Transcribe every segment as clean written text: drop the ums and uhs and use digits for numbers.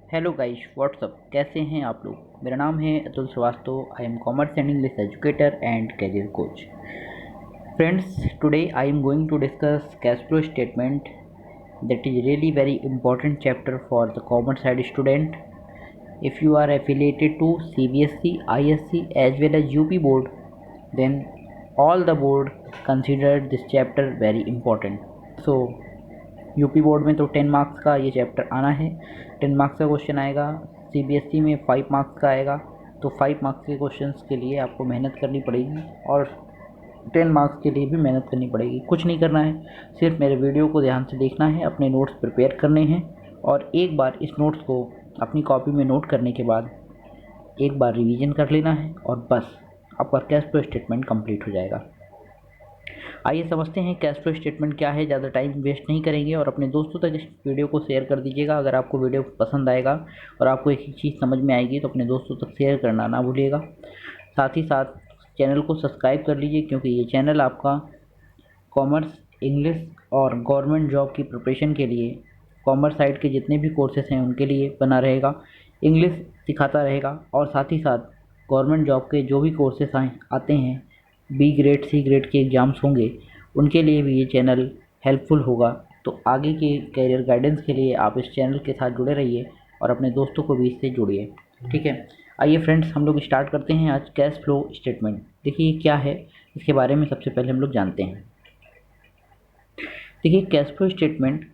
Hello guys, WhatsApp, कैसे हैं आप लोग। मेरा नाम है Atul Srivastava. I am commerce and English educator and career coach. Friends, today I am going to discuss cash flow statement that is really very important chapter for the commerce side student. If you are affiliated to CBSE, ISC as well as UP board, then all the board considered this chapter very important. So UP board में तो 10 marks का ये chapter आना है। 10 marks का question आएगा। CBSE में 5 marks का आएगा। तो 5 मार्क्स के क्वेश्चंस के लिए आपको मेहनत करनी पड़ेगी और 10 मार्क्स के लिए भी मेहनत करनी पड़ेगी। कुछ नहीं करना है, सिर्फ मेरे वीडियो को ध्यान से देखना है, अपने नोट्स प्रिपेयर करने हैं और एक बार इस नोट्स को अपनी कॉपी में नोट करने के बाद एक बार रिवीजन कर लेना है और बस आपका कैश फ्लो स्टेटमेंट कंप्लीट हो जाएगा। आइए समझते हैं कैश फ्लो स्टेटमेंट क्या है। ज़्यादा टाइम वेस्ट नहीं करेंगे और अपने दोस्तों तक इस वीडियो को शेयर कर दीजिएगा। अगर आपको वीडियो पसंद आएगा और आपको एक चीज़ समझ में आएगी तो अपने दोस्तों तक शेयर करना ना भूलिएगा। साथ ही साथ चैनल को सब्सक्राइब कर लीजिए, क्योंकि ये चैनल आपका कॉमर्स, इंग्लिश और गवर्नमेंट जॉब की प्रिपरेशन के लिए, कॉमर्स साइड के जितने भी कोर्सेस हैं उनके लिए बना रहेगा। इंग्लिश सिखाता रहेगा और साथ ही साथ गवर्नमेंट जॉब के जो भी कोर्सेस आते हैं, बी ग्रेड, सी ग्रेड के एग्ज़ाम्स होंगे, उनके लिए भी ये चैनल हेल्पफुल होगा। तो आगे के करियर गाइडेंस के लिए आप इस चैनल के साथ जुड़े रहिए और अपने दोस्तों को भी इससे जोड़िए। ठीक है, आइए फ्रेंड्स, हम लोग स्टार्ट करते हैं आज कैश फ्लो स्टेटमेंट। देखिए ये क्या है, इसके बारे में सबसे पहले हम लोग जानते हैं। देखिए cash flow statement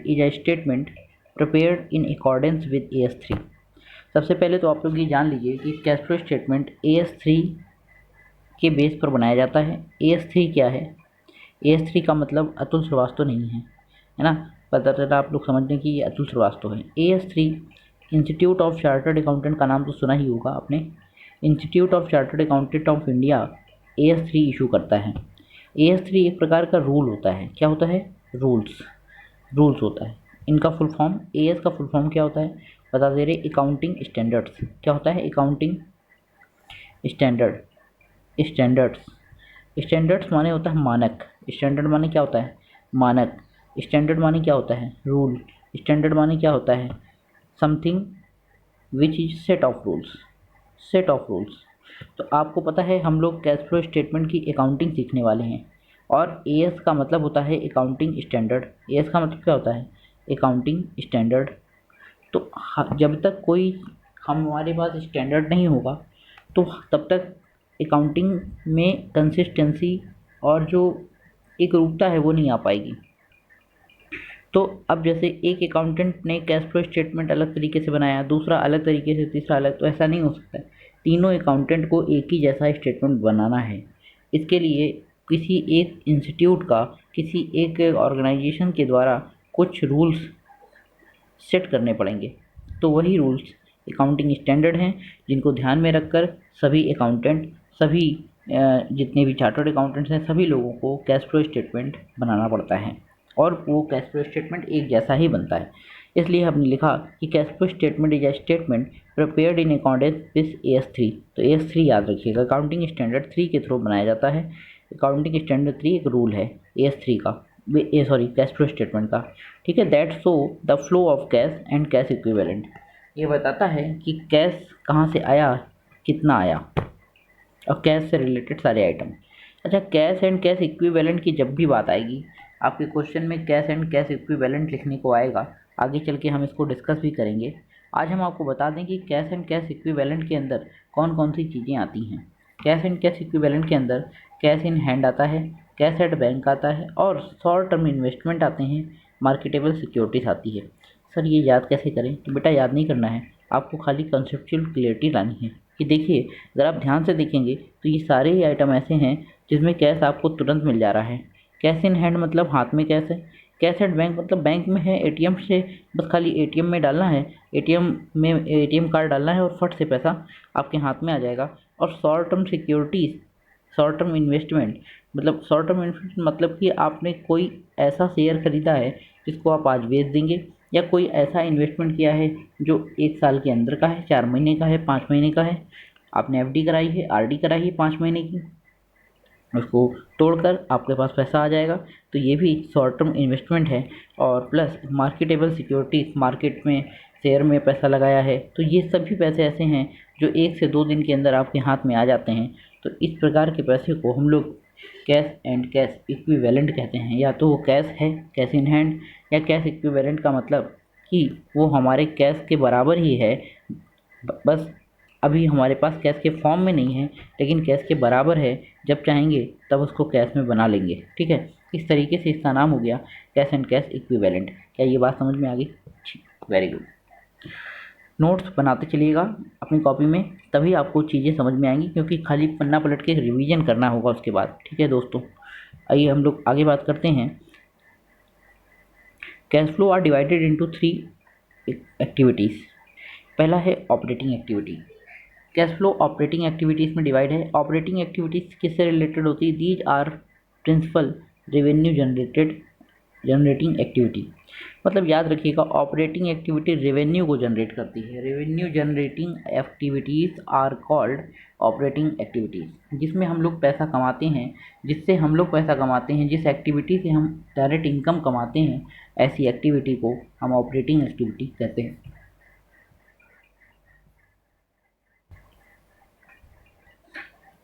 is a statement prepared in accordance with AS3। सबसे पहले तो आप लोग ये जान लीजिए कि कैश फ्लो स्टेटमेंट AS3 के बेस पर बनाया जाता है। AS3 क्या है? AS3 का मतलब अतुल श्रीवास्तव नहीं है ना। पता चला आप लोग समझ लें कि ये अतुल श्रीवास्तव है। AS3 institute of chartered accountant का नाम तो सुना ही होगा आपने। Institute of chartered accountant of India AS3 issue करता है। AS3 एक प्रकार का रूल होता है। क्या होता है? रूल्स होता है। इनका फुल फॉर्म, AS का फुल फॉर्म क्या होता है बता दे रहे, अकाउंटिंग स्टैंडर्ड्स। क्या होता है? अकाउंटिंग स्टैंडर्ड्स माने होता है मानक। स्टैंडर्ड माने क्या होता है? मानक। स्टैंडर्ड माने क्या होता है? रूल। स्टैंडर्ड माने क्या होता है? Something which is set of rules. तो आपको पता है हम लोग कैश फ्लो स्टेटमेंट की अकाउंटिंग सीखने वाले हैं और AS का मतलब होता है अकाउंटिंग स्टैंडर्ड। AS का मतलब क्या होता है? Accounting standard. तो जब तक कोई हमारे पास स्टैंडर्ड नहीं होगा तो तब तक अकाउंटिंग में कंसिस्टेंसी और जो एकरूपता है वो नहीं आ पाएगी। तो अब जैसे एक अकाउंटेंट ने कैश फ्लो स्टेटमेंट अलग तरीके से बनाया, दूसरा अलग तरीके से, तीसरा अलग, तो ऐसा नहीं हो सकता है। तीनों अकाउंटेंट को एक ही जैसा स्टेटमेंट बनाना है। इसके लिए किसी एक इंस्टीट्यूट का, किसी एक ऑर्गेनाइजेशन के द्वारा कुछ रूल्स सेट करने पड़ेंगे। तो वही रूल्स अकाउंटिंग स्टैंडर्ड हैं, जिनको ध्यान में रखकर सभी अकाउंटेंट, सभी जितने भी चार्टर्ड अकाउंटेंट्स हैं, सभी लोगों को कैश फ्लो स्टेटमेंट बनाना पड़ता है और वो कैश फ्लो स्टेटमेंट एक जैसा ही बनता है। इसलिए हमने लिखा कि cash flow statement is a statement prepared in accordance with AS3। तो AS3 याद रखिएगा, अकाउंटिंग स्टैंडर्ड 3 के थ्रू बनाया जाता है। अकाउंटिंग स्टैंडर्ड 3 एक रूल है AS3 का, कैश फ्लो स्टेटमेंट का। ठीक है, that show the flow of cash and cash equivalent. ये बताता है कि कैश कहाँ से आया, कितना आया, और कैश से रिलेटेड सारे आइटम। अच्छा, कैश एंड कैश इक्विवेलेंट की जब भी बात आएगी, आपके क्वेश्चन में कैश एंड कैश इक्विवेलेंट लिखने को आएगा। आगे चल के हम इसको डिस्कस भी करेंगे। आज हम आपको बता दें कि कैश एंड कैश इक्विवेलेंट के अंदर कौन कौन सी चीज़ें आती हैं। कैश एंड कैश इक्विवेलेंट के अंदर कैश इन हैंड आता है, कैश एट बैंक आता है और शॉर्ट टर्म इन्वेस्टमेंट आते हैं, मार्केटेबल सिक्योरिटीज आती है। सर ये याद कैसे करें? तो बेटा याद नहीं करना है, आपको खाली कंसेप्चुअल क्लियरिटी लानी है कि देखिए, अगर आप ध्यान से देखेंगे तो ये सारे ही आइटम ऐसे हैं जिसमें कैश आपको तुरंत मिल जा रहा है। कैश इन हैंड मतलब हाथ में कैश है। कैश एट बैंक मतलब बैंक में है, ATM से बस खाली ATM में डालना है, ATM में ATM कार्ड डालना है और फट से पैसा आपके हाथ में आ जाएगा। और short term securities, short term investment मतलब कि आपने कोई ऐसा शेयर खरीदा है जिसको आप आज बेच देंगे, या कोई ऐसा इन्वेस्टमेंट किया है जो 1 साल के अंदर का है, 4 महीने का है, 5 महीने का है। आपने FD कराई है, RD कराई है 5 महीने की, उसको तोड़कर आपके पास पैसा आ जाएगा। तो ये भी शॉर्ट टर्म इन्वेस्टमेंट है। और प्लस मार्केटेबल सिक्योरिटीज, मार्केट में शेयर में पैसा लगाया है, तो ये सभी पैसे ऐसे हैं जो 1 से 2 दिन के अंदर आपके हाथ में आ जाते हैं। तो इस प्रकार के पैसे को हम लोग कैश एंड कैश इक्विवेलेंट कहते हैं। या तो वो कैश है, कैश इन हैंड, या कैश इक्विवेलेंट का मतलब कि वो हमारे कैश के बराबर ही है, बस अभी हमारे पास कैश के फॉर्म में नहीं है, लेकिन कैश के बराबर है। जब चाहेंगे तब उसको कैश में बना लेंगे। ठीक है, इस तरीके से इसका नाम हो गया कैश एंड कैश इक्विवेलेंट। क्या ये बात समझ में आ गई? Very good. नोट्स बनाते चलिएगा अपनी कॉपी में, तभी आपको चीज़ें समझ में आएंगी, क्योंकि खाली पन्ना पलट के रिवीजन करना होगा उसके बाद। ठीक है दोस्तों, आइए हम लोग आगे बात करते हैं। Cash flow are divided into 3 activities. पहला है operating activity. Cash flow operating activities में डिवाइड है। ऑपरेटिंग एक्टिविटीज़ किससे रिलेटेड होती है? These are principal revenue generating activity. मतलब याद रखिएगा, ऑपरेटिंग एक्टिविटी रेवेन्यू को जनरेट करती है। Revenue generating activities are called operating activities, जिसमें हम लोग पैसा कमाते हैं, जिससे हम लोग पैसा कमाते हैं, जिस एक्टिविटी से हम डायरेक्ट इनकम कमाते हैं, ऐसी एक्टिविटी को हम ऑपरेटिंग एक्टिविटी कहते हैं।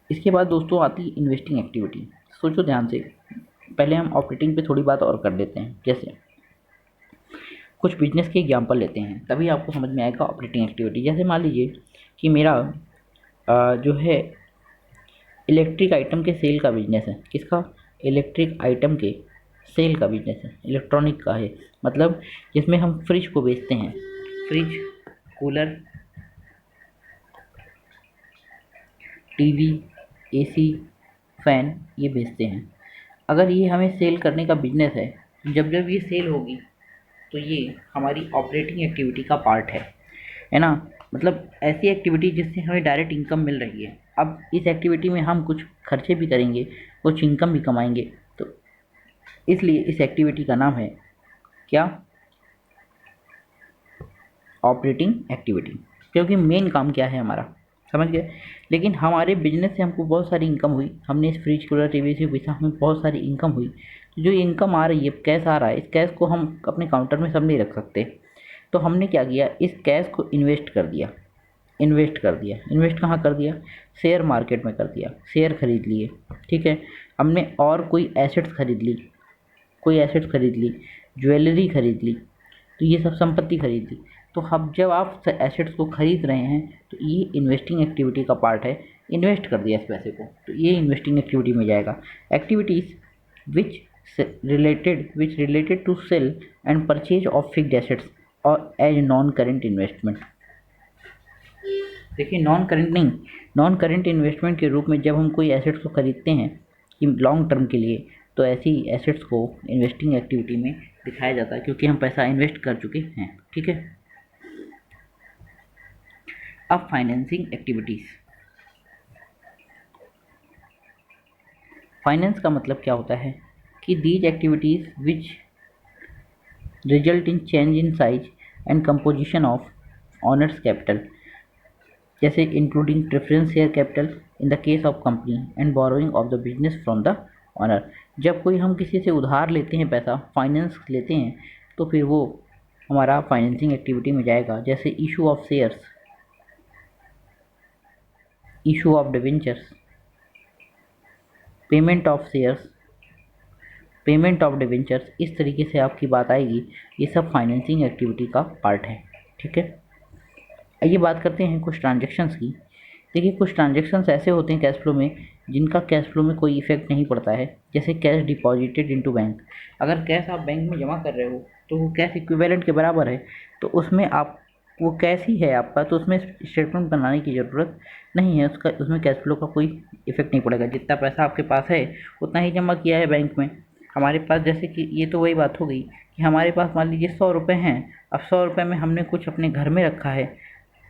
इसके बाद दोस्तों आती है इन्वेस्टिंग एक्टिविटी। सोचो ध्यान से, पहले हम ऑपरेटिंग पे थोड़ी बात और कर लेते हैं। जैसे कुछ बिजनेस के एग्जांपल लेते हैं, तभी आपको समझ में आएगा ऑपरेटिंग एक्टिविटी। जैसे मान लीजिए कि मेरा जो है इलेक्ट्रिक आइटम के सेल का बिजनेस है। किसका? इलेक्ट्रिक आइटम के सेल का बिजनेस है, इलेक्ट्रॉनिक का है। मतलब जिसमें हम फ्रिज को बेचते हैं, fridge, cooler, TV, AC, fan, ये बेचते हैं। अगर ये हमें सेल करने का बिजनेस है, जब जब ये सेल होगी तो ये हमारी ऑपरेटिंग एक्टिविटी का पार्ट है ना। मतलब ऐसी एक्टिविटी जिससे हमें डायरेक्ट इनकम मिल रही है। अब इस एक्टिविटी में हम कुछ खर्चे भी करेंगे, कुछ इनकम भी कमाएंगे, तो इसलिए इस एक्टिविटी का नाम है क्या? Operating activity. क्योंकि मेन काम क्या है हमारा, समझ गए। लेकिन हमारे बिजनेस से हमको बहुत सारी इनकम हुई, हमने इस फ्रिज, कूलर, टीवी से बेचा, हमें बहुत सारी इनकम हुई। तो जो इनकम आ रही है, कैश आ रहा है, इस कैश को हम अपने काउंटर में सब नहीं रख सकते। तो हमने क्या किया, इस कैश को इन्वेस्ट कर दिया। इन्वेस्ट कहाँ कर दिया? शेयर मार्केट में कर दिया, शेयर खरीद लिए। ठीक है, हमने और कोई एसेट्स खरीद ली, ज्वेलरी खरीद ली, तो ये सब संपत्ति खरीद ली। तो अब जब आप एसेट्स को खरीद रहे हैं, तो ये इन्वेस्टिंग एक्टिविटी का पार्ट है। इन्वेस्ट कर दिया इस पैसे को, तो ये इन्वेस्टिंग एक्टिविटी में जाएगा। Activities which related to sale and purchase of fixed assets और एज नॉन करेंट इन्वेस्टमेंट। देखिए, नॉन करेंट इन्वेस्टमेंट के रूप में जब हम कोई एसेट्स को खरीदते हैं कि लॉन्ग टर्म के लिए, तो ऐसी एसेट्स को इन्वेस्टिंग एक्टिविटी में दिखाया जाता है, क्योंकि हम पैसा इन्वेस्ट कर चुके हैं। ठीक है, अब फाइनेंसिंग एक्टिविटीज़। फाइनेंस का मतलब क्या होता है कि these activities which result in change in size and composition of owners capital, जैसे including preference share capital in the case of company and borrowing of the business from the owner. जब कोई हम किसी से उधार लेते हैं, पैसा फाइनेंस लेते हैं, तो फिर वो हमारा फाइनेंसिंग एक्टिविटी में जाएगा। जैसे issue of shares, issue of debentures, payment of shares, payment of debentures, इस तरीके से आपकी बात आएगी। ये सब फाइनेंसिंग एक्टिविटी का पार्ट है। ठीक है, आइए बात करते हैं कुछ ट्रांजेक्शन्स की। देखिए, कुछ ट्रांजेक्शन्स ऐसे होते हैं कैश फ्लो में जिनका कैश फ्लो में कोई इफेक्ट नहीं पड़ता है। जैसे कैश डिपॉजिटेड इनटू बैंक। अगर कैश आप बैंक में जमा कर रहे हो तो वो कैश इक्विवेलेंट के बराबर है, तो उसमें आप, वो कैश ही है आपका, तो उसमें स्टेटमेंट बनाने की ज़रूरत नहीं है। उसमें कैश फ्लो का कोई इफेक्ट नहीं पड़ेगा। जितना पैसा आपके पास है उतना ही जमा किया है बैंक में। हमारे पास, जैसे कि ये तो वही बात हो गई कि हमारे पास मान लीजिए 100 रुपये हैं। अब 100 रुपये में हमने कुछ अपने घर में रखा है,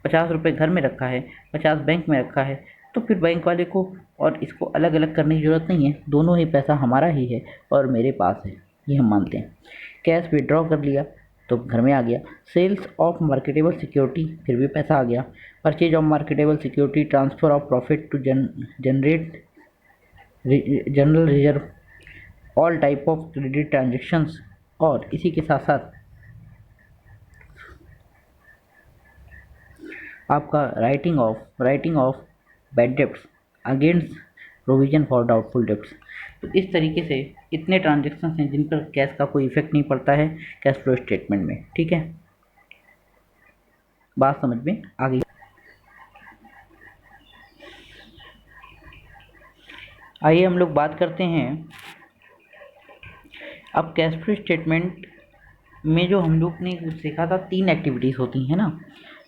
50 रुपये घर में रखा है, 50 बैंक में रखा है, तो फिर बैंक वाले को और इसको अलग अलग करने की ज़रूरत नहीं है। दोनों ही पैसा हमारा ही है और मेरे पास है, ये हम मानते हैं। कैश विड्रॉ कर लिया तो घर में आ गया। सेल्स ऑफ मार्केटेबल सिक्योरिटी, फिर भी पैसा आ गया। Purchase of marketable security, transfer of profit to generate general reserve, all type of credit transactions, और इसी के साथ साथ आपका writing off bad debts against provision for doubtful debts. तो इस तरीके से इतने ट्रांजेक्शन्स हैं जिन पर कैश का कोई इफेक्ट नहीं पड़ता है कैश फ्लो स्टेटमेंट में। ठीक है, बात समझ में आ गई। आइए हम लोग बात करते हैं अब कैश फ्लो स्टेटमेंट में जो हम लोग ने सीखा था 3 एक्टिविटीज़ होती हैं ना।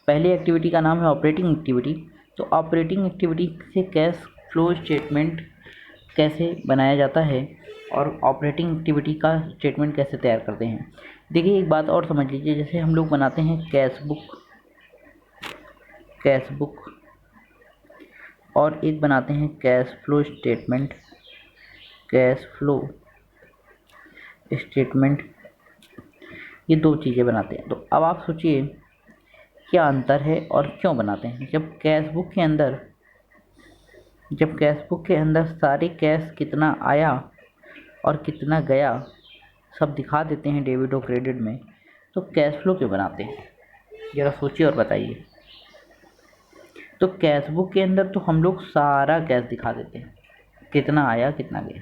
पहली एक्टिविटी का नाम है ऑपरेटिंग एक्टिविटी। तो ऑपरेटिंग एक्टिविटी से कैश फ्लो स्टेटमेंट कैसे बनाया जाता है और ऑपरेटिंग एक्टिविटी का स्टेटमेंट कैसे तैयार करते हैं। देखिए एक बात और समझ लीजिए, जैसे हम लोग बनाते हैं कैश बुक और एक बनाते हैं कैश फ्लो स्टेटमेंट, ये 2 चीज़ें बनाते हैं। तो अब आप सोचिए क्या अंतर है और क्यों बनाते हैं। जब कैश बुक के अंदर सारे कैश कितना आया और कितना गया सब दिखा देते हैं डेबिट और क्रेडिट में, तो कैश फ्लो क्यों बनाते हैं, ज़रा सोचिए और बताइए। तो कैश बुक के अंदर तो हम लोग सारा कैश दिखा देते हैं, कितना आया कितना गया,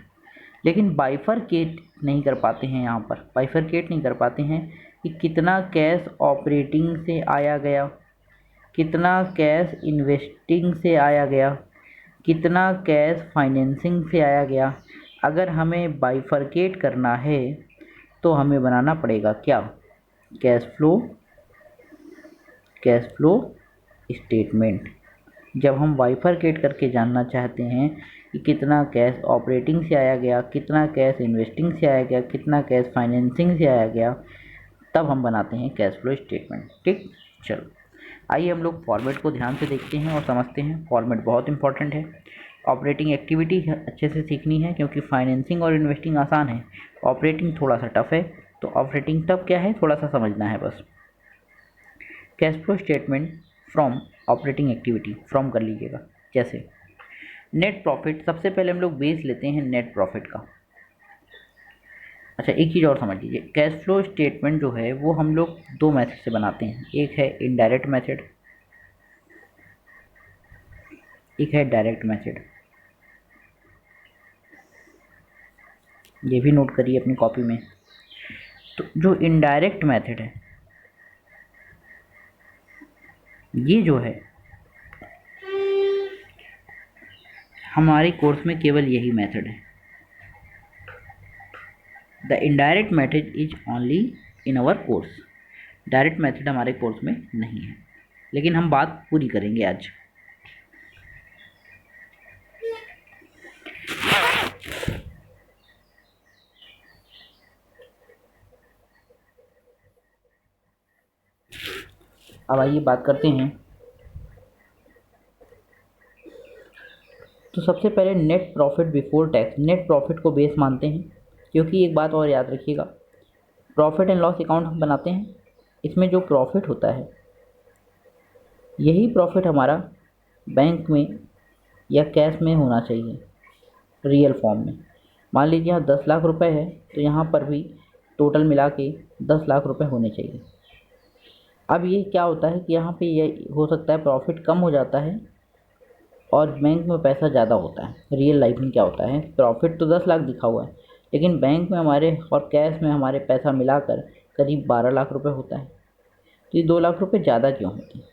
लेकिन बाइफरकेट नहीं कर पाते हैं। यहाँ पर बाइफरकेट नहीं कर पाते हैं कि कितना कैश ऑपरेटिंग से आया गया, कितना कैश इन्वेस्टिंग से आया गया, कितना कैश फाइनेंसिंग से आया गया। अगर हमें बाइफरकेट करना है तो हमें बनाना पड़ेगा क्या, कैश फ्लो स्टेटमेंट। जब हम बाइफरकेट करके जानना चाहते हैं कि कितना कैश ऑपरेटिंग से आया गया, कितना कैश इन्वेस्टिंग से आया गया, कितना कैश फाइनेंसिंग से आया गया, तब हम बनाते हैं कैश फ्लो स्टेटमेंट। ठीक, चलो आइए हम लोग फॉर्मेट को ध्यान से देखते हैं और समझते हैं। फॉर्मेट बहुत इंपॉर्टेंट है। ऑपरेटिंग एक्टिविटी अच्छे से सीखनी है क्योंकि फाइनेंसिंग और इन्वेस्टिंग आसान है, ऑपरेटिंग थोड़ा सा टफ है। तो ऑपरेटिंग तब क्या है थोड़ा सा समझना है बस। Cash flow statement from operating activity, from कर लीजिएगा। कैसे, नेट प्रॉफिट, सबसे पहले हम लोग बेस लेते हैं नेट प्रॉफिट का। अच्छा एक चीज़ और समझ लीजिए, कैश फ्लो स्टेटमेंट जो है वो हम लोग 2 मेथड से बनाते हैं, एक है इनडायरेक्ट मेथड, एक है डायरेक्ट मेथड। ये भी नोट करिए अपनी कॉपी में। तो जो इनडायरेक्ट मेथड है ये जो है हमारे कोर्स में केवल यही मेथड है। The indirect method is only in our course. Direct method हमारे कोर्स में नहीं है, लेकिन हम बात पूरी करेंगे आज। अब आइए बात करते हैं। तो सबसे पहले net profit before tax, net profit को बेस मानते हैं क्योंकि एक बात और याद रखिएगा, प्रॉफिट एंड लॉस अकाउंट हम बनाते हैं, इसमें जो प्रॉफिट होता है यही प्रॉफिट हमारा बैंक में या कैश में होना चाहिए, रियल फॉर्म में। मान लीजिए यहाँ 10 लाख रुपए है तो यहाँ पर भी टोटल मिला के 10 लाख रुपए होने चाहिए। अब ये क्या होता है कि यहाँ पे ये हो सकता है प्रॉफिट कम हो जाता है और बैंक में पैसा ज़्यादा होता है। रियल लाइफ में क्या होता है, प्रॉफिट तो 10 लाख दिखा हुआ है लेकिन बैंक में हमारे और कैश में हमारे पैसा मिलाकर करीब 12 लाख रुपए होता है। तो ये 2 लाख रुपए ज़्यादा क्यों होते हैं,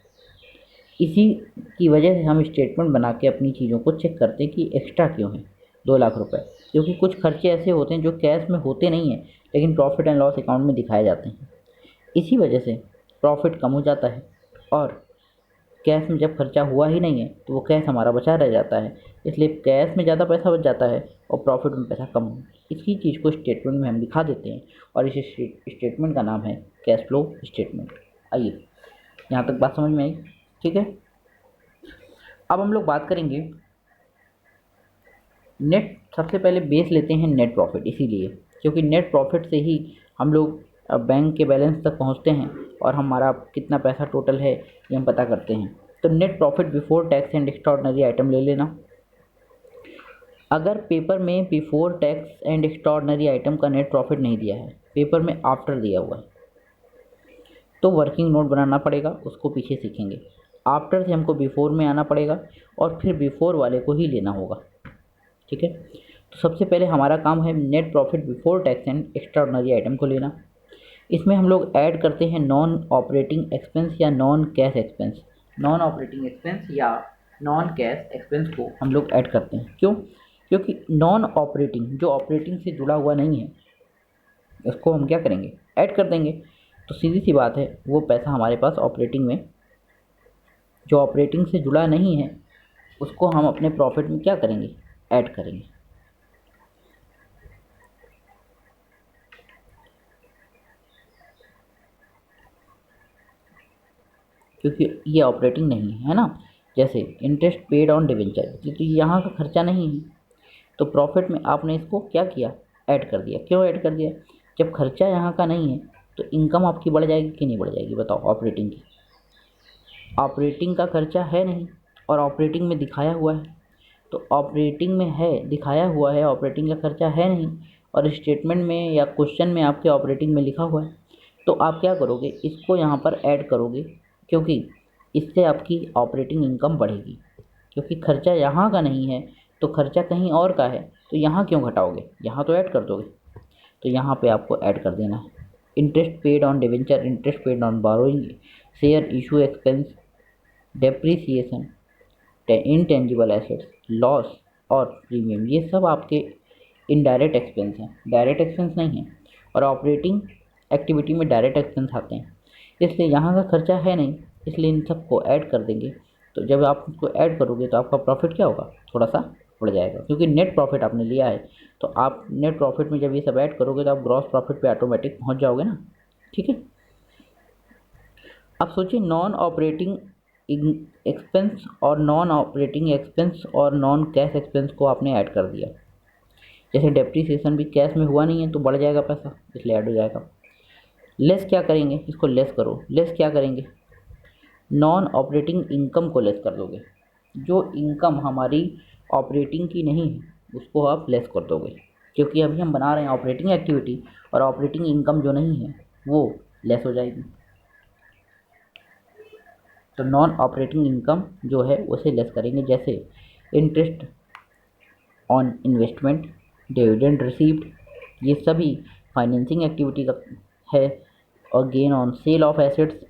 इसी की वजह से हम स्टेटमेंट बना के अपनी चीज़ों को चेक करते हैं कि एक्स्ट्रा क्यों है 2 लाख रुपए। क्योंकि कुछ खर्चे ऐसे होते हैं जो कैश में होते नहीं हैं लेकिन प्रॉफिट एंड लॉस अकाउंट में दिखाए जाते हैं, इसी वजह से प्रॉफिट कम हो जाता है और कैश में जब खर्चा हुआ ही नहीं है तो वो कैश हमारा बचा रह जाता है। इसलिए कैश में ज़्यादा पैसा बच जाता है और प्रॉफिट में पैसा कम। इसी चीज़ को स्टेटमेंट में हम दिखा देते हैं और इस स्टेटमेंट का नाम है कैश फ्लो स्टेटमेंट। आइए यहाँ तक बात समझ में आई, ठीक है। अब हम लोग बात करेंगे नेट, सबसे पहले बेस लेते हैं नेट प्रॉफिट, इसीलिए क्योंकि नेट प्रॉफिट से ही हम लोग बैंक के बैलेंस तक पहुंचते हैं और हमारा कितना पैसा टोटल है ये हम पता करते हैं। तो net profit before tax and extraordinary item ले लेना। अगर पेपर में before tax and extraordinary item का नेट प्रॉफिट नहीं दिया है, पेपर में आफ्टर दिया हुआ है, तो वर्किंग नोट बनाना पड़ेगा, उसको पीछे सीखेंगे। आफ्टर से हमको बिफोर में आना पड़ेगा और फिर बिफोर वाले को ही लेना होगा। ठीक है, तो सबसे पहले हमारा काम है net profit before tax and extraordinary item को लेना। इसमें हम लोग ऐड करते हैं नॉन ऑपरेटिंग एक्सपेंस या non cash expense. Non operating expense या नॉन कैश एक्सपेंस को हम लोग ऐड करते हैं। क्यों? क्योंकि नॉन ऑपरेटिंग, जो ऑपरेटिंग से जुड़ा हुआ नहीं है, उसको हम क्या करेंगे? ऐड कर देंगे। तो सीधी सी बात है, वो पैसा हमारे पास ऑपरेटिंग में, जो ऑपरेटिंग से जुड़ा नहीं है, उसको हम अपने प्रॉफिट में क्या करेंगे? ऐड करेंगे। क्योंकि ये ऑपरेटिंग नहीं है ना। जैसे इंटरेस्ट पेड ऑन डिवेंचर, तो यहाँ का खर्चा नहीं है, तो प्रॉफिट में आपने इसको क्या किया? ऐड कर दिया। क्यों ऐड कर दिया? जब खर्चा यहाँ का नहीं है तो इनकम आपकी बढ़ जाएगी कि नहीं बढ़ जाएगी? बताओ। ऑपरेटिंग की, ऑपरेटिंग का खर्चा है नहीं और ऑपरेटिंग में दिखाया हुआ है, तो ऑपरेटिंग में है, दिखाया हुआ है, ऑपरेटिंग का खर्चा है नहीं, और स्टेटमेंट में या क्वेश्चन में आपके ऑपरेटिंग में लिखा हुआ है, तो आप क्या करोगे? इसको यहाँ पर ऐड करोगे, क्योंकि इससे आपकी ऑपरेटिंग इनकम बढ़ेगी। क्योंकि खर्चा यहाँ का नहीं है तो खर्चा कहीं और का है, तो यहाँ क्यों घटाओगे? यहाँ तो ऐड कर दोगे। तो यहाँ पे आपको ऐड कर देना है। Interest paid on debenture, interest paid on borrowing, share issue expense, depreciation, intangible assets, loss और प्रीमियम, ये सब आपके इनडायरेक्ट एक्सपेंस हैं, डायरेक्ट एक्सपेंस नहीं है। और ऑपरेटिंग एक्टिविटी में डायरेक्ट एक्सपेंस आते हैं, इसलिए यहाँ का खर्चा है नहीं, इसलिए इन सबको ऐड कर देंगे। तो जब आप इसको ऐड करोगे तो आपका प्रॉफिट क्या होगा? थोड़ा सा बढ़ जाएगा, क्योंकि नेट प्रॉफिट आपने लिया है। तो आप नेट प्रॉफिट में जब ये सब ऐड करोगे तो आप ग्रॉस प्रॉफिट पे ऑटोमेटिक पहुँच जाओगे ना। ठीक है, अब सोचिए नॉन ऑपरेटिंग एक्सपेंस और नॉन ऑपरेटिंग एक्सपेंस और नॉन कैश एक्सपेंस को आपने ऐड कर दिया। जैसे डेप्रीसिएशन भी कैश में हुआ नहीं है तो बढ़ जाएगा पैसा, इसलिए ऐड हो जाएगा। लेस क्या करेंगे? इसको लेस करो। लेस क्या करेंगे? नॉन ऑपरेटिंग इनकम को लेस कर दोगे। जो इनकम हमारी ऑपरेटिंग की नहीं है उसको आप लेस कर दोगे, क्योंकि अभी हम बना रहे हैं ऑपरेटिंग एक्टिविटी, और ऑपरेटिंग इनकम जो नहीं है वो लेस हो जाएगी। तो नॉन ऑपरेटिंग इनकम जो है उसे लेस करेंगे। जैसे interest on investment, dividend received, ये सभी फाइनेंसिंग एक्टिविटी का है। और gain on sale of assets,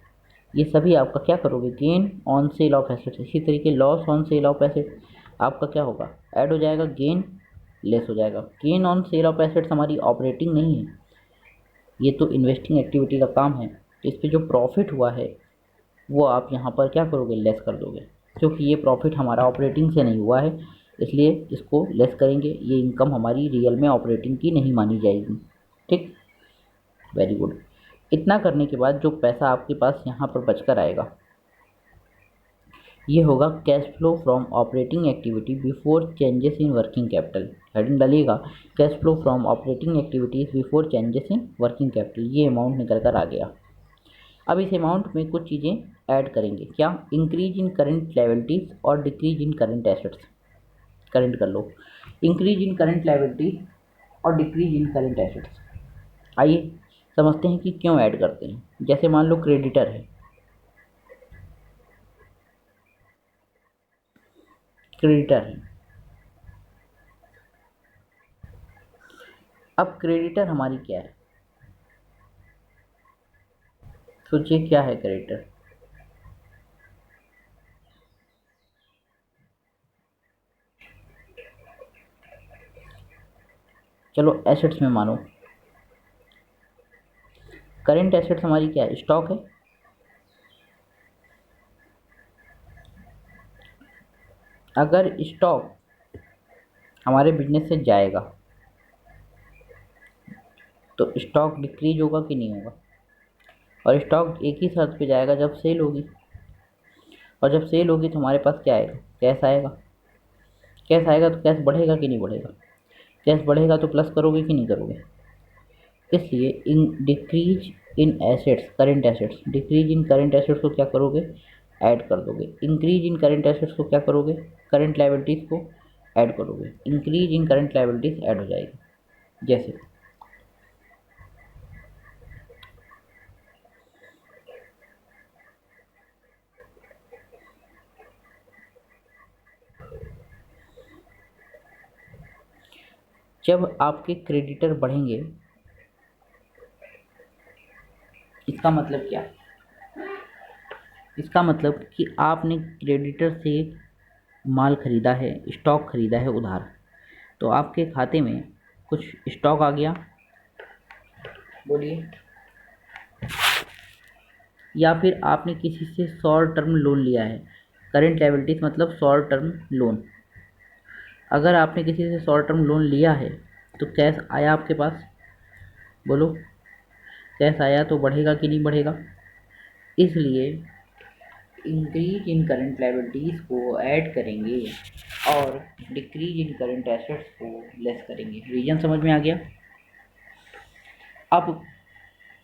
ये सभी आपका क्या करोगे? Gain on sale of assets. इसी तरीके loss on sale of assets आपका क्या होगा? ऐड हो जाएगा, गेन लेस हो जाएगा। Gain on sale of assets हमारी ऑपरेटिंग नहीं है, ये तो इन्वेस्टिंग एक्टिविटी का काम है। तो इस पर जो प्रॉफिट हुआ है वो आप यहाँ पर क्या करोगे? लेस कर दोगे, क्योंकि ये प्रॉफिट हमारा ऑपरेटिंग से नहीं हुआ है, इसलिए इसको लेस करेंगे। ये इनकम हमारी रियल में ऑपरेटिंग की नहीं मानी जाएगी। ठीक, वेरी गुड। इतना करने के बाद जो पैसा आपके पास यहाँ पर बचकर आएगा ये होगा cash flow from operating activity before changes in working capital. Heading डालिएगा, cash flow from operating activities before changes in working capital. ये अमाउंट निकल कर आ गया। अब इस अमाउंट में कुछ चीज़ें ऐड करेंगे। क्या? इंक्रीज इन करंट लायबिलिटीज़ और decrease in current assets. Current कर लो, इंक्रीज इन करंट लायबिलिटीज़ और डिक्रीज इन करंट एसेट्स। आइए समझते हैं कि क्यों ऐड करते हैं। जैसे मान लो क्रेडिटर है, क्रेडिटर है। अब क्रेडिटर हमारी क्या है? सोचिए क्या है क्रेडिटर? चलो एसेट्स में मानो, करंट एसेट्स हमारी क्या है? स्टॉक है। अगर स्टॉक हमारे बिजनेस से जाएगा तो स्टॉक डिक्रीज होगा कि नहीं होगा? और स्टॉक एक ही शर्त पे जाएगा, जब सेल होगी। और जब सेल होगी तो हमारे पास क्या आएगा? कैश आएगा। कैश आएगा तो कैश बढ़ेगा कि नहीं बढ़ेगा? कैश बढ़ेगा तो प्लस करोगे कि नहीं करोगे? इसलिए in decrease in assets, current assets, decrease in current assets को क्या करोगे? ऐड कर दोगे। इंक्रीज इन करंट एसेट्स को क्या करोगे? करंट लायबिलिटीज़ को ऐड करोगे, increase in current liabilities add हो जाएगी। जैसे जब आपके क्रेडिटर बढ़ेंगे, इसका मतलब क्या? इसका मतलब कि आपने क्रेडिटर से माल खरीदा है, स्टॉक खरीदा है उधार, तो आपके खाते में कुछ स्टॉक आ गया, बोलिए, या फिर आपने किसी से शॉर्ट टर्म लोन लिया है। करंट लायबिलिटीज मतलब शॉर्ट टर्म लोन। अगर आपने किसी से शॉर्ट टर्म लोन लिया है तो कैश आया आपके पास, बोलो, कैश आया तो बढ़ेगा कि नहीं बढ़ेगा? इसलिए इंक्रीज इन करंट लायबिलिटीज को ऐड करेंगे और डिक्रीज इन करंट एसेट्स को लेस करेंगे। रीजन समझ में आ गया? अब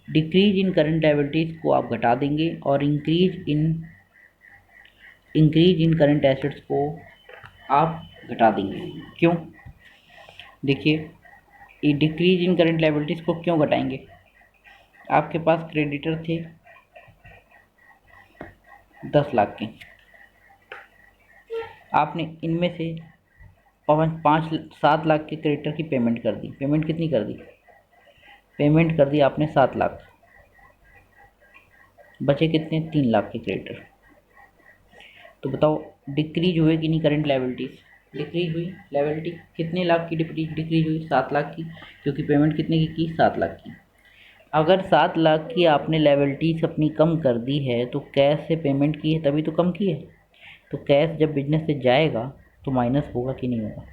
डिक्रीज इन करंट लायबिलिटीज को आप घटा देंगे और इंक्रीज इन करंट एसेट्स को आप घटा देंगे। क्यों? देखिए, ये डिक्रीज इन करंट लायबिलिटीज को क्यों घटाएंगे? आपके पास क्रेडिटर थे 10 लाख के, आपने इनमें से 7 लाख के क्रेडिटर की पेमेंट कर दी। पेमेंट कितनी कर दी? पेमेंट कर दी आपने 7 लाख, बचे कितने? 3 लाख के क्रेडिटर। तो बताओ डिक्रीज हुए कि नहीं करंट लायबिलिटीज? डिक्रीज हुई। लायबिलिटी कितने लाख की डिक्रीज हुई? 7 लाख की, क्योंकि पेमेंट कितने की? 7 लाख की। अगर 7 लाख की आपने लायबिलिटीज अपनी कम कर दी है तो कैश से पेमेंट की है तभी तो कम की है। तो कैश जब बिजनेस से जाएगा तो माइनस होगा कि नहीं होगा?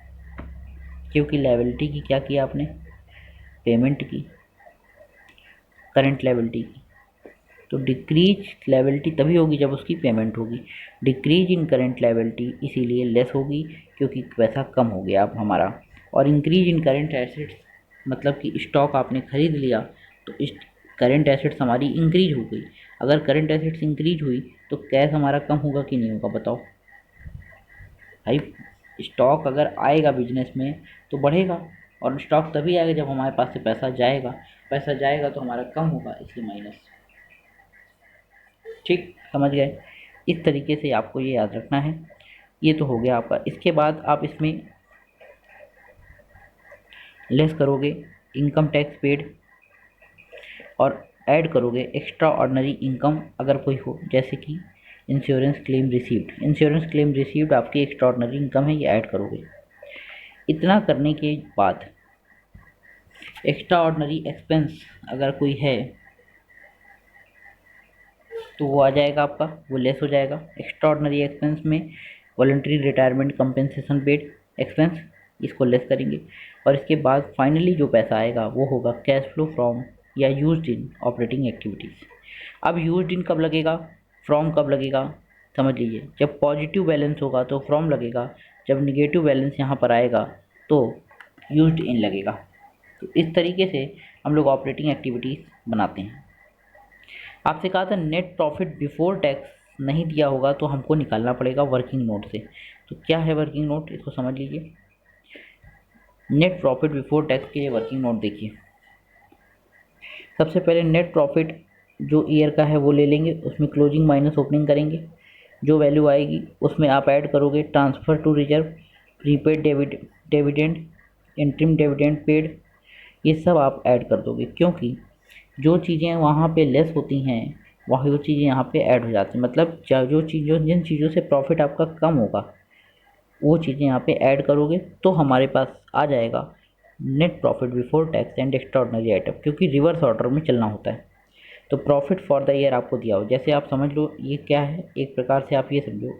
क्योंकि लायबिलिटी की क्या किया आपने? पेमेंट की, करंट लायबिलिटी की। तो डिक्रीज लायबिलिटी तभी होगी जब उसकी पेमेंट होगी। डिक्रीज इन करंट लायबिलिटी इसीलिए लेस होगी क्योंकि पैसा कम हो गया अब हमारा। और इंक्रीज इन करंट एसेट्स मतलब कि स्टॉक आपने खरीद लिया तो इस करंट एसेट्स हमारी इंक्रीज हो गई। अगर करंट एसेट्स इंक्रीज हुई तो कैश हमारा कम होगा कि नहीं होगा? बताओ भाई, स्टॉक अगर आएगा बिजनेस में तो बढ़ेगा, और स्टॉक तभी आएगा जब हमारे पास से पैसा जाएगा। पैसा जाएगा तो हमारा कम होगा, इसलिए माइनस। ठीक, समझ गए? इस तरीके से आपको ये याद रखना है। ये तो हो गया आपका। इसके बाद आप इसमें लेस करोगे इनकम टैक्स पेड और ऐड करोगे एक्स्ट्रा ऑर्डिनरी इनकम अगर कोई हो, जैसे कि insurance claim received. Insurance claim received आपकी एक्स्ट्रा ऑर्डिनरी इनकम है, ये ऐड करोगे। इतना करने के बाद एक्स्ट्रा ऑर्डिनरी एक्सपेंस अगर कोई है तो वो आ जाएगा आपका, वो लेस हो जाएगा। एक्स्ट्रा ऑर्डिनरी एक्सपेंस में voluntary retirement compensation paid expense, इसको लेस करेंगे। और इसके बाद फाइनली जो पैसा आएगा वो होगा कैश फ्लो फ्रॉम या यूज्ड इन ऑपरेटिंग एक्टिविटीज़। अब यूज्ड इन कब लगेगा, फ्रॉम कब लगेगा, समझ लीजिए। जब पॉजिटिव बैलेंस होगा तो फ्रॉम लगेगा, जब निगेटिव बैलेंस यहाँ पर आएगा तो यूज्ड इन लगेगा। तो इस तरीके से हम लोग ऑपरेटिंग एक्टिविटीज़ बनाते हैं। आपसे कहा था नेट प्रॉफिट बिफोर टैक्स नहीं दिया होगा तो हमको निकालना पड़ेगा वर्किंग नोट से। तो क्या है वर्किंग नोट, इसको समझ लीजिए। नेट प्रॉफिट बिफोर टैक्स के लिए वर्किंग नोट देखिए। सबसे पहले नेट प्रॉफिट जो ईयर का है वो ले लेंगे, उसमें क्लोजिंग माइनस ओपनिंग करेंगे। जो वैल्यू आएगी उसमें आप ऐड करोगे transfer to reserve, prepaid dividend, interim dividend paid, ये सब आप ऐड कर दोगे। क्योंकि जो चीज़ें वहाँ पे लेस होती हैं वही वो चीज़ें यहाँ पे ऐड हो जाती हैं। मतलब जिन चीज़ों से प्रॉफिट आपका कम होगा वो चीज़ें यहाँ पे ऐड करोगे तो हमारे पास आ जाएगा net profit before tax and extra ordinary item, क्योंकि रिवर्स ऑर्डर में चलना होता है। तो प्रॉफिट फॉर द ईयर आपको दिया हो, जैसे आप समझ लो ये क्या है, एक प्रकार से आप ये समझो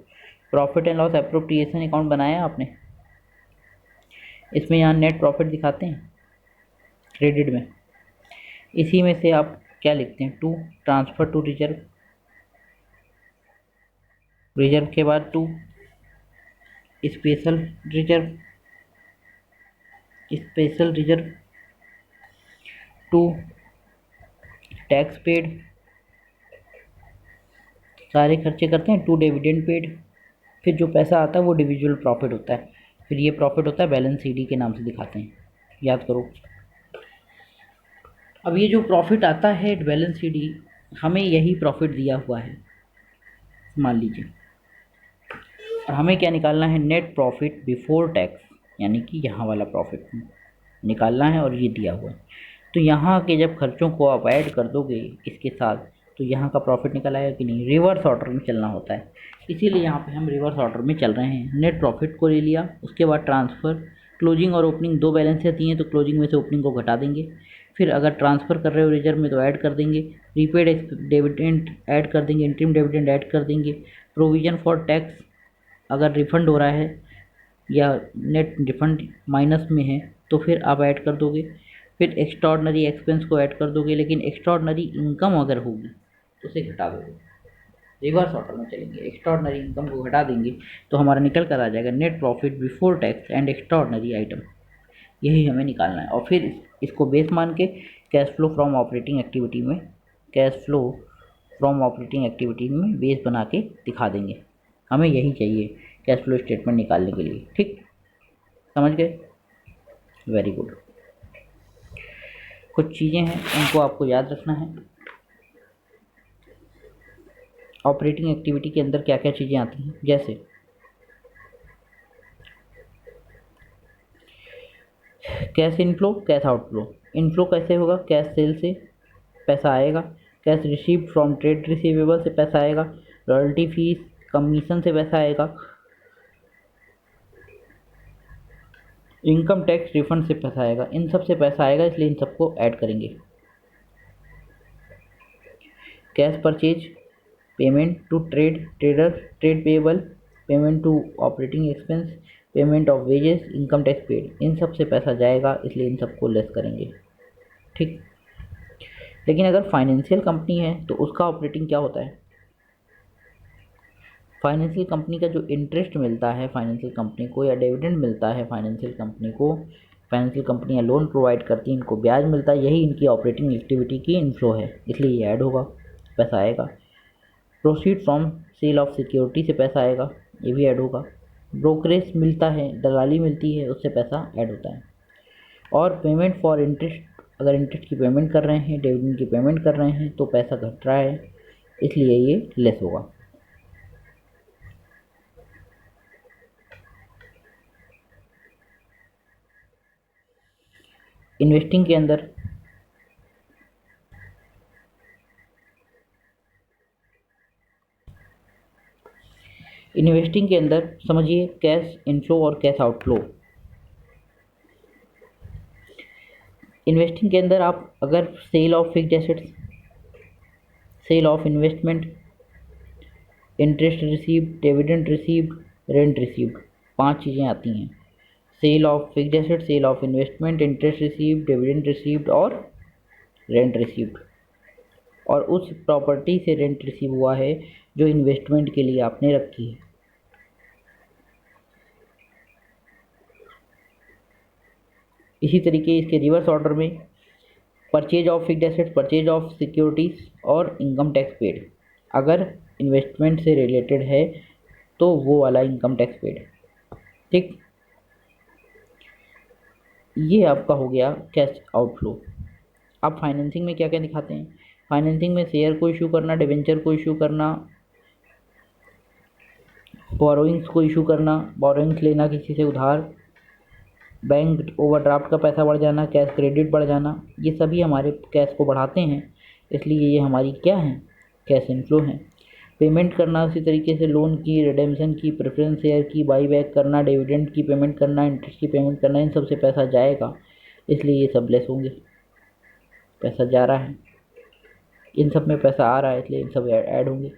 profit and loss appropriation account बनाया आपने, इसमें यहाँ नेट प्रॉफिट दिखाते हैं क्रेडिट में। इसी में से आप क्या लिखते हैं, to transfer to reserve, reserve के बाद to special reserve, special reserve to tax paid, सारे खर्चे करते हैं, टू डिविडेंड पेड। फिर जो पैसा आता है वो डिविजुअल प्रॉफिट होता है। फिर ये प्रॉफिट होता है, बैलेंस CD के नाम से दिखाते हैं, याद करो। अब ये जो प्रॉफिट आता है बैलेंस CD, हमें यही प्रॉफिट दिया हुआ है मान लीजिए, और हमें क्या निकालना है, नेट प्रॉफिट बिफोर टैक्स, यानी कि यहाँ वाला प्रॉफिट निकालना है, और ये दिया हुआ है। तो यहाँ के जब खर्चों को आप ऐड कर दोगे इसके साथ, तो यहाँ का प्रॉफिट निकल आएगा कि नहीं। रिवर्स ऑर्डर में चलना होता है, इसीलिए यहाँ पे हम रिवर्स ऑर्डर में चल रहे हैं। नेट प्रॉफिट को ले लिया, उसके बाद ट्रांसफ़र, क्लोजिंग और ओपनिंग दो बैलेंस आती हैं, तो क्लोजिंग में से ओपनिंग को घटा देंगे। फिर अगर ट्रांसफ़र कर रहे हो रिजर्व में तो ऐड कर देंगे, प्रीपेड डिविडेंड ऐड कर देंगे, इंटरिम डिविडेंड ऐड कर देंगे, प्रोविज़न फॉर टैक्स अगर रिफ़ंड हो रहा है या नेट रिफ़ंड माइनस में है तो फिर आप ऐड कर दोगे। फिर एक्स्ट्राऑर्डिनरी एक्सपेंस को ऐड कर दोगे, लेकिन एक्स्ट्राऑर्डिनरी इनकम अगर होगी तो उसे घटा दोगे। रिवर्स ऑर्डर में चलेंगे, एक्स्ट्राऑर्डिनरी इनकम को घटा देंगे तो हमारा निकल कर आ जाएगा net profit before tax and extraordinary item. यही हमें निकालना है, और फिर इसको बेस मान के cash flow from operating activity में, cash flow from operating activity में बेस बना के दिखा देंगे। हमें यही चाहिए कैश फ्लो स्टेटमेंट निकालने के लिए। ठीक, समझ गए? Very good. कुछ चीज़ें हैं उनको आपको याद रखना है। ऑपरेटिंग एक्टिविटी के अंदर क्या क्या चीज़ें आती हैं, जैसे cash inflow, cash outflow. Inflow कैसे होगा, कैश सेल से पैसा आएगा, cash received from trade receivable से पैसा आएगा, रॉयल्टी फीस कमीशन से पैसा आएगा, इनकम टैक्स रिफंड से पैसा आएगा। इन सब से पैसा आएगा, इसलिए इन सबको ऐड करेंगे। Cash purchase, payment to trader, trade payable, payment to operating expense, payment of wages, income tax paid, इन सब से पैसा जाएगा, इसलिए इन सबको लेस करेंगे। ठीक, लेकिन अगर फाइनेंशियल कंपनी है तो उसका ऑपरेटिंग क्या होता है, फाइनेंशियल कंपनी का जो इंटरेस्ट मिलता है फाइनेंशियल कंपनी को, या डिविडेंड मिलता है फाइनेंशियल कंपनी को, फाइनेंशियल कंपनियाँ लोन प्रोवाइड करती हैं, इनको ब्याज मिलता है, यही इनकी ऑपरेटिंग एक्टिविटी की इनफ्लो है, इसलिए ये ऐड होगा, पैसा आएगा। Proceed from sale of security से पैसा आएगा, ये भी ऐड होगा। ब्रोकरेज मिलता है, दलाली मिलती है, उससे पैसा ऐड होता है। और पेमेंट फॉर इंटरेस्ट, अगर इंटरेस्ट की पेमेंट कर रहे हैं, डिविडेंड की पेमेंट कर रहे हैं तो पैसा घट रहा है, इसलिए ये लेस होगा। इन्वेस्टिंग के अंदर समझिए कैश इनफ्लो और कैश आउटफ्लो। इन्वेस्टिंग के अंदर आप अगर sale of fixed assets, sale of investment, interest received, dividend received, rent received, 5 चीज़ें आती हैं। Sale of fixed asset, sale of investment, interest received, dividend received और रेंट रिसीव्ड। और उस प्रॉपर्टी से रेंट रिसीव हुआ है जो इन्वेस्टमेंट के लिए आपने रखी है। इसी तरीके इसके रिवर्स ऑर्डर में purchase of fixed assets, purchase of securities और इनकम टैक्स पेड, अगर इन्वेस्टमेंट से रिलेटेड है तो वो वाला इनकम टैक्स पेड। ठीक, ये आपका हो गया कैश आउटफ्लो। अब फाइनेंसिंग में क्या क्या दिखाते हैं, फाइनेंसिंग में शेयर को इशू करना, डिवेंचर को इशू करना, बोरोइंग्स को इशू करना, बोरोइंग्स लेना किसी से उधार, बैंक ओवरड्राफ्ट का पैसा बढ़ जाना, कैश क्रेडिट बढ़ जाना, ये सभी हमारे कैश को बढ़ाते हैं, इसलिए ये हमारी क्या है, कैश इनफ्लो है। पेमेंट करना उसी तरीके से लोन की, रिडेम्पशन की, प्रेफरेंस शेयर की, बाई बैक करना, डिविडेंड की पेमेंट करना, इंटरेस्ट की पेमेंट करना, इन सब से पैसा जाएगा, इसलिए ये सब लेस होंगे। पैसा जा रहा है, इन सब में पैसा आ रहा है, इसलिए इन सब ऐड होंगे।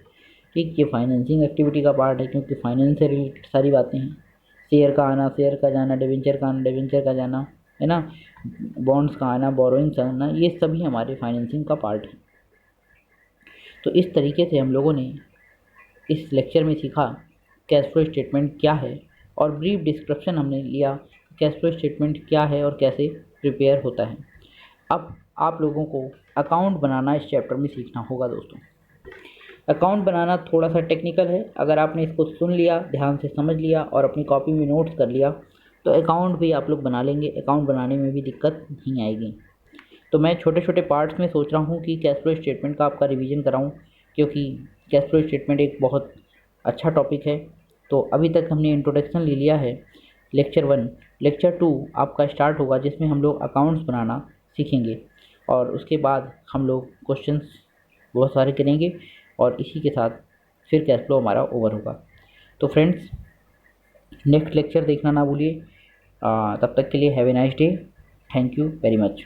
ठीक, ये फाइनेंसिंग एक्टिविटी का पार्ट है, क्योंकि फाइनेंस से रिलेटेड सारी बातें हैं। शेयर का आना, शेयर का जाना, डिवेंचर का आना, डिवेंचर का जाना, है ना, बॉन्ड्स का आना, बोरोइंग्स का आना, ये सभी हमारे फाइनेंसिंग का पार्ट है। तो इस तरीके से हम लोगों ने इस लेक्चर में सीखा कैश फ्लो स्टेटमेंट क्या है, और ब्रीफ डिस्क्रिप्शन हमने लिया कैश फ्लो स्टेटमेंट क्या है और कैसे प्रिपेयर होता है। अब आप लोगों को अकाउंट बनाना इस चैप्टर में सीखना होगा दोस्तों। अकाउंट बनाना थोड़ा सा टेक्निकल है, अगर आपने इसको सुन लिया, ध्यान से समझ लिया और अपनी कॉपी में नोट्स कर लिया तो अकाउंट भी आप लोग बना लेंगे, अकाउंट बनाने में भी दिक्कत नहीं आएगी। तो मैं छोटे छोटे पार्ट्स में सोच रहा हूँ कि कैश फ्लो स्टेटमेंट का आपका रिवीजन कराऊँ, क्योंकि कैश फ्लो स्टेटमेंट एक बहुत अच्छा टॉपिक है। तो अभी तक हमने इंट्रोडक्शन ले लिया है, लेक्चर 1। लेक्चर 2 आपका स्टार्ट होगा, जिसमें हम लोग अकाउंट्स बनाना सीखेंगे और उसके बाद हम लोग क्वेश्चंस बहुत सारे करेंगे और इसी के साथ फिर कैश फ्लो हमारा ओवर होगा। तो फ्रेंड्स, नेक्स्ट लेक्चर देखना ना भूलिए। तब तक के लिए have a nice day. Thank you very much.